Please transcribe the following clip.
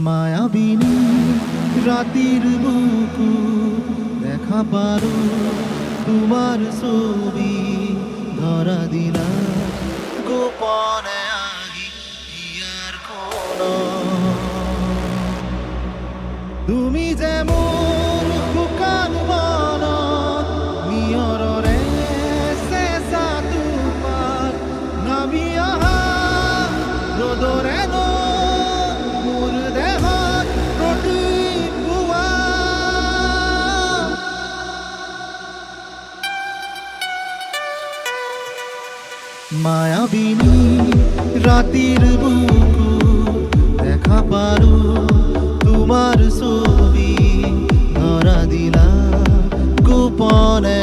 মায়াবিনী রাতের বুকু দেখা পারো তোমার ছবি ধরা দিলা গোপনে আগি ইয়ার কোন তুমি যেমন বুকান বন নিয়ররে শেষা তোমার নামি আহা রোদরে মায়াবিনী রাতের বুকু দেখা পারো তোমার ছবি ধরা দিলা গোপনে